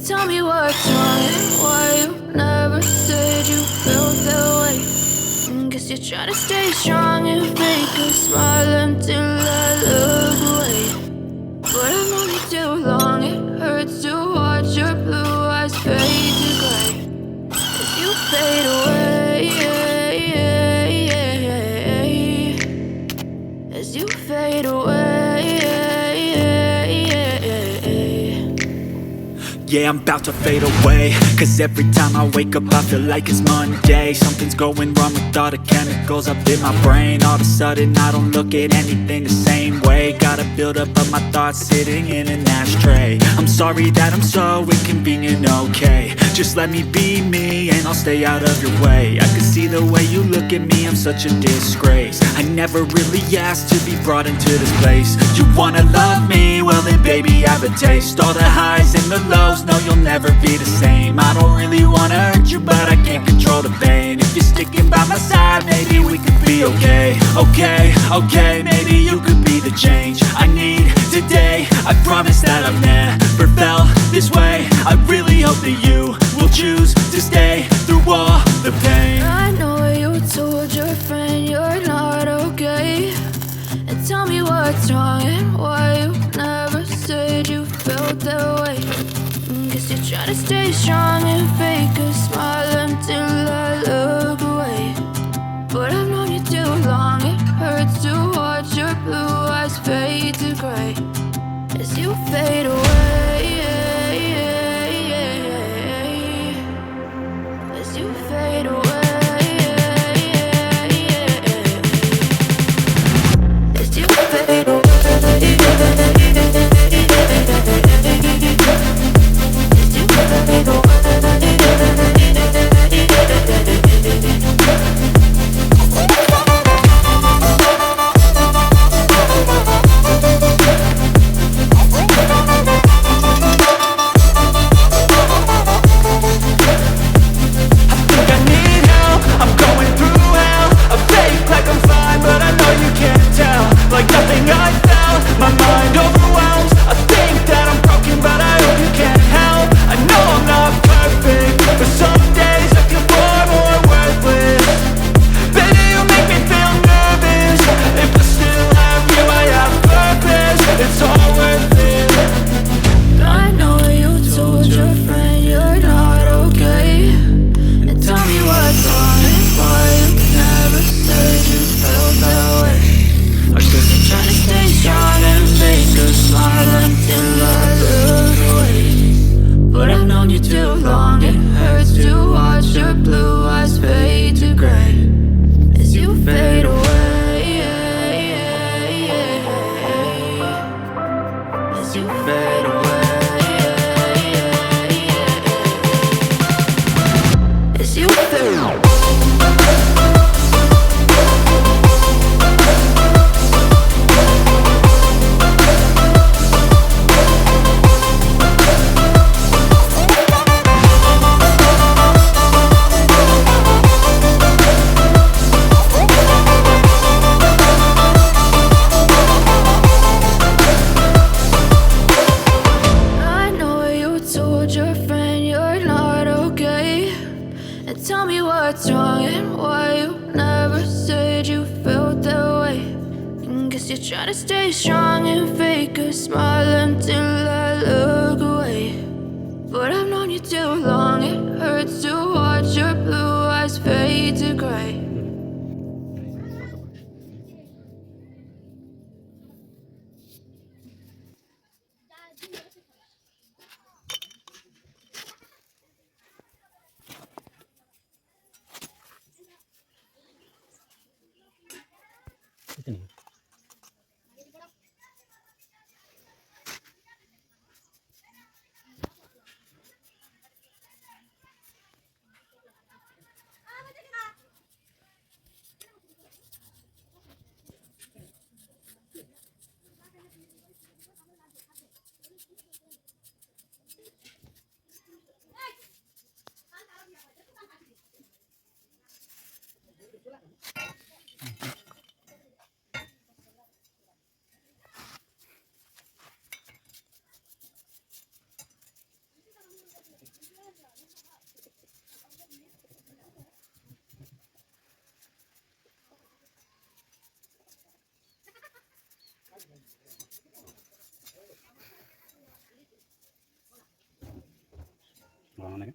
Tell me what's wrong and why you never said you felt that way. Guess you're trying to stay strong and fake a smile until I look away. But I've known you too long, it hurts to watch your blue eyes fade to gray as you fade away, as you fade away. Yeah, I'm about to fade away, cause every time I wake up I feel like it's Monday. Something's going wrong with all the chemicals up in my brain. All of a sudden I don't look at anything the same way. Got a build up of my thoughts sitting in an ashtray. I'm sorry that I'm so inconvenient, okay. Just let me be me and I'll stay out of your way. I can see the way you look at me, I'm such a disgrace. I never really asked to be brought into this place. You wanna love me? Well then baby have a taste. All the highs and the lows, no, you'll never be the same. I don't really wanna hurt you, but I can't control the pain. If you're sticking by my side, maybe we could be okay. Okay, maybe you could be the change I need today. I promise that I've never felt this way. I really hope that you will choose to stay through all the pain. I know you told your friend you're not okay, and tell me what's wrong and why you never said you felt that way. Guess you're trying to stay strong and fake a smile until I look away. But I've known you too long, it hurts to watch your blue eyes fade to gray as you fade away, as you fade away. I know you told your friend you're not okay. And tell me what's wrong and why you never said you felt that way. And guess you're trying to stay strong and fake a smile until I look away. But I've known you too long, it hurts to watch your blue eyes fade to gray. Vâng, này.